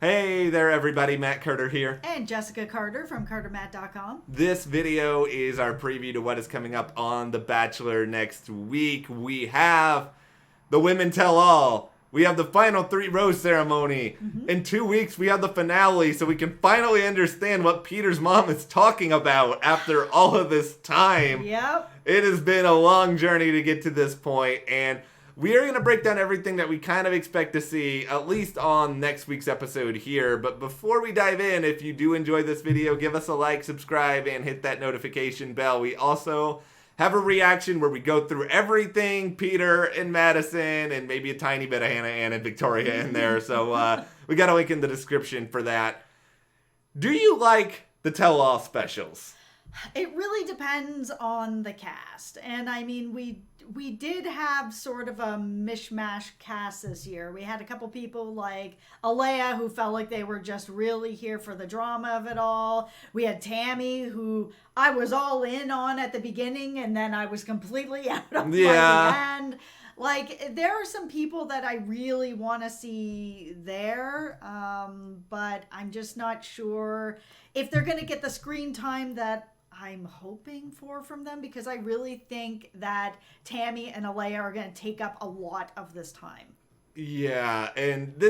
Hey there everybody, Matt Carter here. And Jessica Carter from CARTERMATT.com. This video is our preview to what is coming up on The Bachelor next week. We have the Women Tell All. We have the final 3 rose ceremony. In 2 weeks we have the finale, so we can finally understand what Peter's mom is talking about after all of this time. Yep. It has been a long journey to get to this point, and we are going to break down everything that we kind of expect to see, at least on next week's episode here. But before we dive in, if you do enjoy this video, give us a like, subscribe, and hit that notification bell. We also have a reaction where we go through everything Peter and Madison, and maybe a tiny bit of Hannah, Ann, and Victoria in there. So we got a link in the description for that. Do you like the tell-all specials? It really depends on the cast. And I mean, we did have sort of a mishmash cast this year. We had a couple people like Alea who felt like they were just really here for the drama of it all. We had Tammy, who I was all in on at the beginning, and then I was completely out on by the end. Like, there are some people that I really want to see there, but I'm just not sure if they're going to get the screen time that I'm hoping for from them, because I really think that Tammy and Alea are going to take up a lot of this time. Yeah, and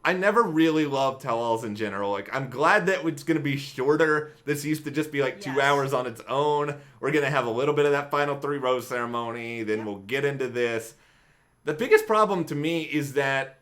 I never really loved tell-alls in general. Like, I'm glad that it's going to be shorter. This used to just be like 2 hours on its own. We're going to have a little bit of that final 3 rose ceremony. Then we'll get into this. The biggest problem to me is that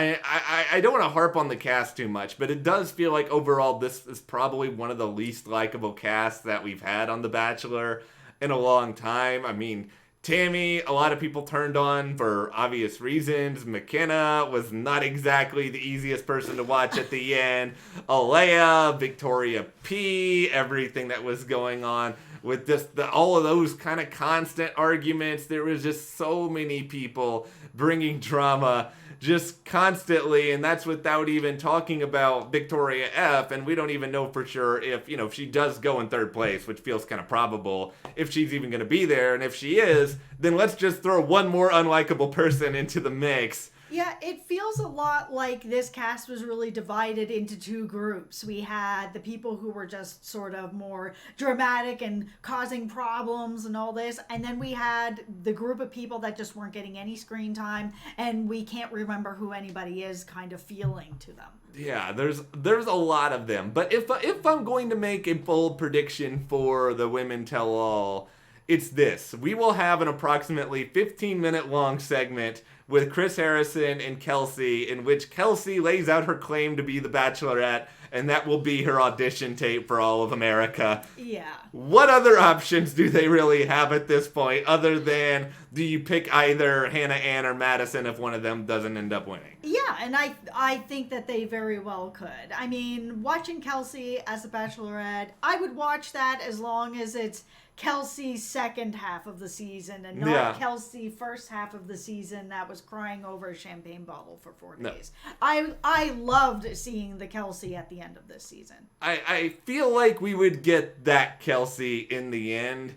I don't want to harp on the cast too much, but it does feel like overall this is probably one of the least likable casts that we've had on The Bachelor in a long time. I mean, Tammy, a lot of people turned on for obvious reasons. McKenna was not exactly the easiest person to watch at the end. Alea, Victoria P, everything that was going on with just all of those kind of constant arguments. There was just so many people bringing drama just constantly, and that's without even talking about Victoria F, and we don't even know for sure if she does go in 3rd place, which feels kind of probable, if she's even going to be there. And if she is, then let's just throw one more unlikable person into the mix. Yeah, it feels a lot like this cast was really divided into 2 groups. We had the people who were just sort of more dramatic and causing problems and all this, and then we had the group of people that just weren't getting any screen time, and we can't remember who anybody is kind of feeling to them. Yeah, there's a lot of them. But if I'm going to make a bold prediction for the Women Tell All, it's this. We will have an approximately 15-minute long segment with Chris Harrison and Kelsey, in which Kelsey lays out her claim to be the Bachelorette, and that will be her audition tape for all of America. Yeah. What other options do they really have at this point, other than do you pick either Hannah, Ann, or Madison if one of them doesn't end up winning? Yeah, and I think that they very well could. I mean, watching Kelsey as a Bachelorette, I would watch that as long as it's Kelsey's second half of the season and not Kelsey first half of the season that was crying over a champagne bottle for 4 days. I loved seeing the Kelsey at the end of this season. I feel like we would get that Kelsey in the end.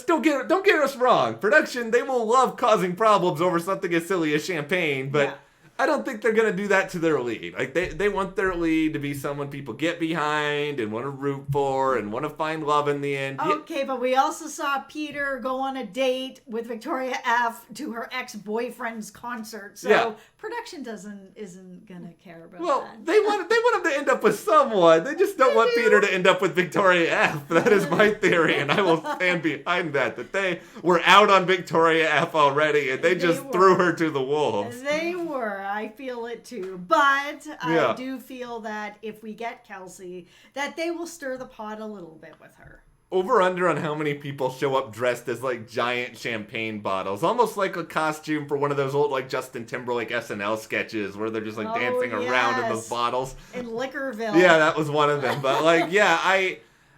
Don't get us wrong. Production, they will love causing problems over something as silly as champagne, but I don't think they're going to do that to their lead. Like, they want their lead to be someone people get behind and want to root for and want to find love in the end. Okay, but we also saw Peter go on a date with Victoria F to her ex-boyfriend's concert. So production isn't going to care about that. Well, they want him to end up with someone. They just don't want Peter to end up with Victoria F. That is my theory, and I will stand behind that they were out on Victoria F already, and they just threw her to the wolves. They were. I feel it too. But I do feel that if we get Kelsey, that they will stir the pot a little bit with her. Over under on how many people show up dressed as like giant champagne bottles, almost like a costume for one of those old like Justin Timberlake SNL sketches where they're just like dancing around in those bottles. In Liquorville. Yeah, that was one of them. But like,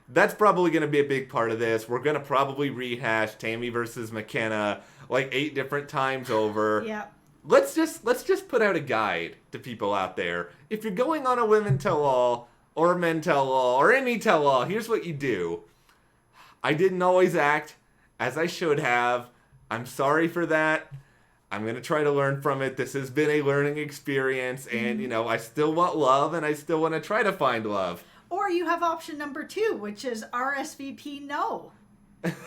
that's probably going to be a big part of this. We're going to probably rehash Tammy versus McKenna like 8 different times over. Yeah. Let's just put out a guide to people out there. If you're going on a Women Tell All or Men Tell All or any Tell All, here's what you do. I didn't always act as I should have. I'm sorry for that. I'm going to try to learn from it. This has been a learning experience, and, you know, I still want love, and I still want to try to find love. Or you have option number 2, which is RSVP no.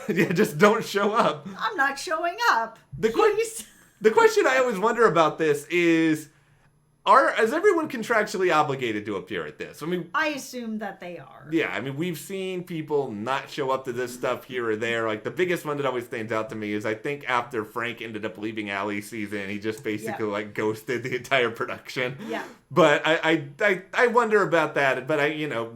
Yeah, just don't show up. I'm not showing up. The question I always wonder about this is, is everyone contractually obligated to appear at this? I mean, I assume that they are. Yeah, I mean, we've seen people not show up to this stuff here or there. Like, the biggest one that always stands out to me is I think after Frank ended up leaving Allie's season, he just basically, like, ghosted the entire production. Yeah. But I wonder about that. But,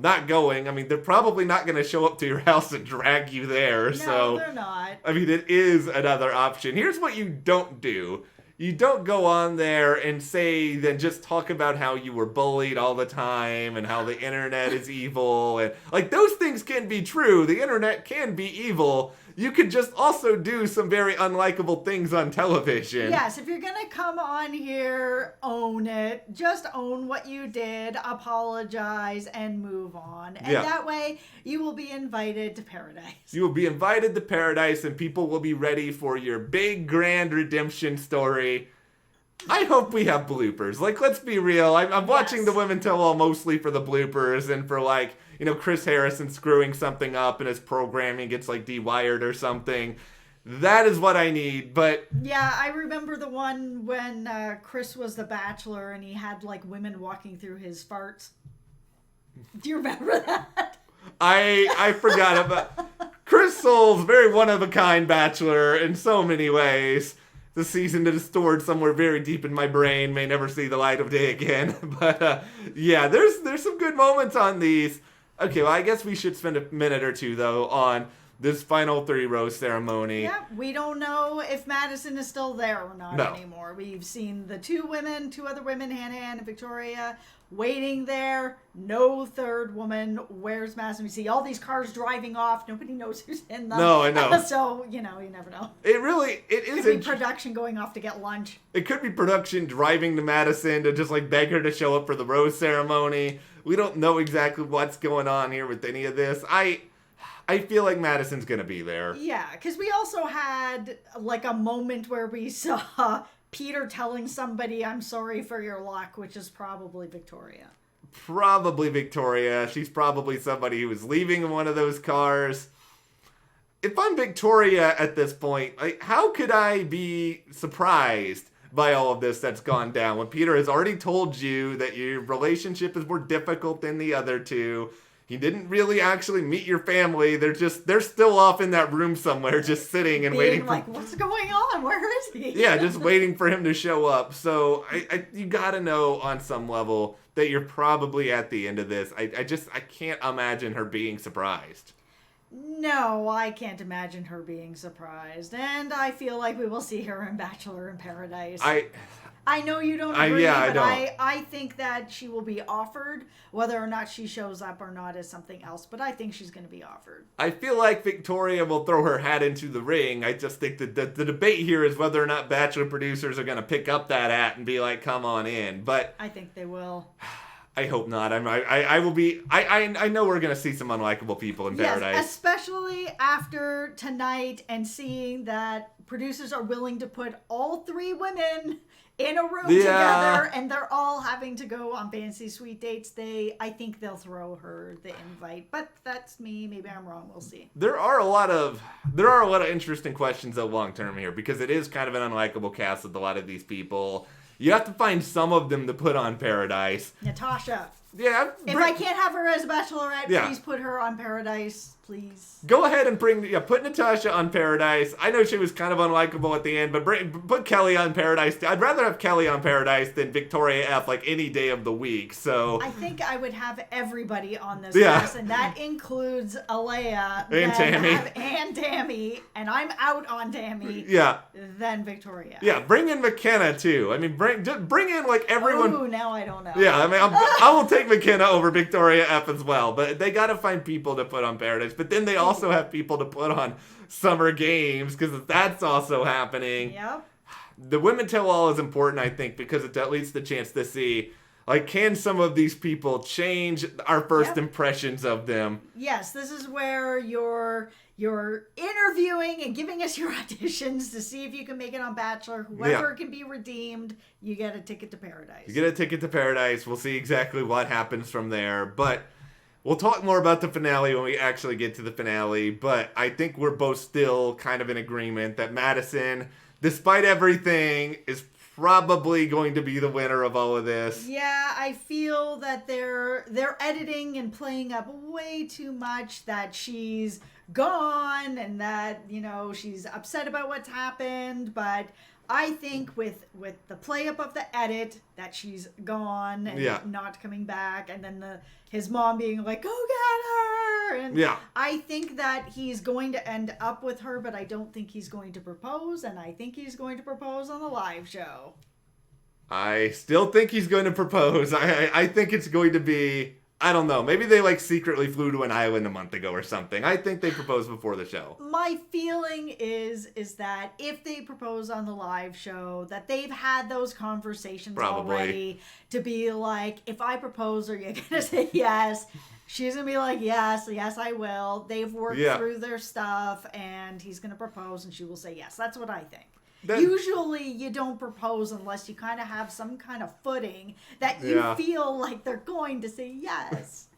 not going. I mean, they're probably not going to show up to your house and drag you there. No, they're not. I mean, it is another option. Here's what you don't do. You don't go on there and then just talk about how you were bullied all the time and how the internet is evil. And, like, those things can be true. The internet can be evil. You could just also do some very unlikable things on television. Yes, if you're going to come on here, own it. Just own what you did, apologize, and move on. And that way, you will be invited to paradise. You will be invited to paradise, and people will be ready for your big, grand redemption story. I hope we have bloopers. Like, let's be real. I'm watching the Women Tell All mostly for the bloopers and for, like, Chris Harrison screwing something up and his programming gets, like, dewired or something. That is what I need, but... Yeah, I remember the one when Chris was the Bachelor and he had, like, women walking through his farts. Do you remember that? I forgot about... Chris Soule's very one-of-a-kind Bachelor in so many ways. The season that is stored somewhere very deep in my brain, may never see the light of day again. But, yeah, there's some good moments on these. Okay, well, I guess we should spend a minute or two, though, on this final 3 rose ceremony. Yeah, we don't know if Madison is still there or not anymore. We've seen the 2 other women, Hannah and Victoria, waiting there. No third woman. Where's Madison? We see all these cars driving off. Nobody knows who's in them. No, I know. So, you never know. It is. Could be production going off to get lunch. It could be production driving to Madison to just, like, beg her to show up for the rose ceremony. We don't know exactly what's going on here with any of this. I feel like Madison's going to be there. Yeah, because we also had, like, a moment where we saw Peter telling somebody, I'm sorry for your luck, which is probably Victoria. Probably Victoria. She's probably somebody who was leaving in one of those cars. If I'm Victoria at this point, like, how could I be surprised by all of this that's gone down when Peter has already told you that your relationship is more difficult than the other 2? He didn't really actually meet your family. They're still off in that room somewhere, just sitting and waiting. Like, what's going on? Where is he? Yeah, just waiting for him to show up. So you gotta know on some level that you're probably at the end of this. I can't imagine her being surprised. No, I can't imagine her being surprised. And I feel like we will see her in Bachelor in Paradise. I know you don't agree, but I think that she will be offered. Whether or not she shows up or not is something else, but I think she's going to be offered. I feel like Victoria will throw her hat into the ring. I just think that the debate here is whether or not Bachelor producers are going to pick up that hat and be like, come on in. But I think they will. I hope not. I will be. I know we're going to see some unlikable people in Paradise. Yes, especially after tonight and seeing that producers are willing to put all 3 women in a room together, and they're all having to go on fancy suite dates. I think they'll throw her the invite, but that's me. Maybe I'm wrong. We'll see. There are a lot of interesting questions though long term here, because it is kind of an unlikable cast with a lot of these people. You have to find some of them to put on Paradise. Natasha. Yeah. If I can't have her as a Bachelorette, please put her on Paradise, please. Go ahead and put Natasha on Paradise. I know she was kind of unlikable at the end, but put Kelly on Paradise. I'd rather have Kelly on Paradise than Victoria F. like any day of the week. So I think I would have everybody on this cast, and that includes Alea and Tammy and Tammy, and I'm out on Tammy. Yeah. Then Victoria. Yeah, bring in McKenna too. I mean, bring in like everyone. Ooh, now I don't know. Yeah, I mean, I will take McKenna over Victoria F as well, but they got to find people to put on Paradise. But then they also have people to put on Summer Games, because that's also happening. Yep. The Women Tell All is important, I think, because it at least the chance to see Like, can some of these people change our first impressions of them? Yes, this is where you're interviewing and giving us your auditions to see if you can make it on Bachelor. Whoever can be redeemed, you get a ticket to paradise. You get a ticket to paradise. We'll see exactly what happens from there. But we'll talk more about the finale when we actually get to the finale. But I think we're both still kind of in agreement that Madison, despite everything, is probably going to be the winner of all of this. Yeah, I feel that they're editing and playing up way too much that she's gone and that, you know, she's upset about what's happened, but I think with the play up of the edit that she's gone and not coming back, and then his mom being like, go get her, and I think that he's going to end up with her, but I don't think he's going to propose, and I think he's going to propose on the live show. I still think he's going to propose. I think it's going to be, I don't know, maybe they like secretly flew to an island a month ago or something. I think they proposed before the show. My feeling is that if they propose on the live show, that they've had those conversations already to be like, if I propose, are you going to say yes? She's going to be like, yes, I will. They've worked through their stuff, and he's going to propose, and she will say yes. That's what I think. Usually you don't propose unless you kind of have some kind of footing that you feel like they're going to say yes.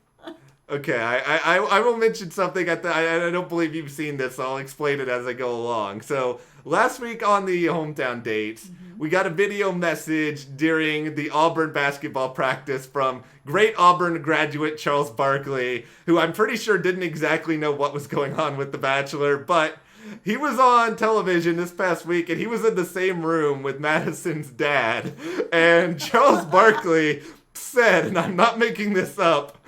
Okay, I will mention something. I don't believe you've seen this, so I'll explain it as I go along. So last week on the hometown dates, we got a video message during the Auburn basketball practice from great Auburn graduate Charles Barkley, who I'm pretty sure didn't exactly know what was going on with The Bachelor, but he was on television this past week, and he was in the same room with Madison's dad. And Charles Barkley said, and I'm not making this up,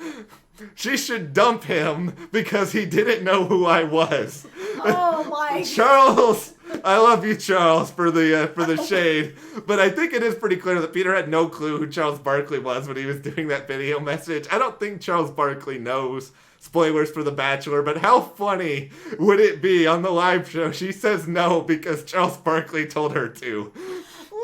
she should dump him because he didn't know who I was. Oh my Charles, I love you, Charles, for the shade. But I think it is pretty clear that Peter had no clue who Charles Barkley was when he was doing that video message. I don't think Charles Barkley knows. Spoilers for The Bachelor, but how funny would it be on the live show? She says no because Charles Barkley told her to.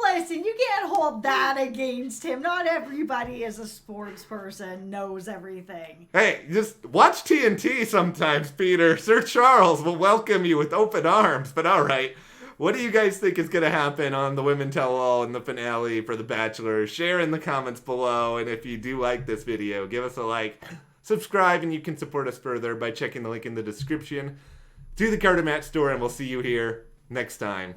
Listen, you can't hold that against him. Not everybody is a sports person, knows everything. Hey, just watch TNT sometimes, Peter. Sir Charles will welcome you with open arms. But all right, what do you guys think is going to happen on the Women Tell All in the finale for The Bachelor? Share in the comments below, and if you do like this video, give us a like. Subscribe, and you can support us further by checking the link in the description to the CARTERMATT store, and we'll see you here next time.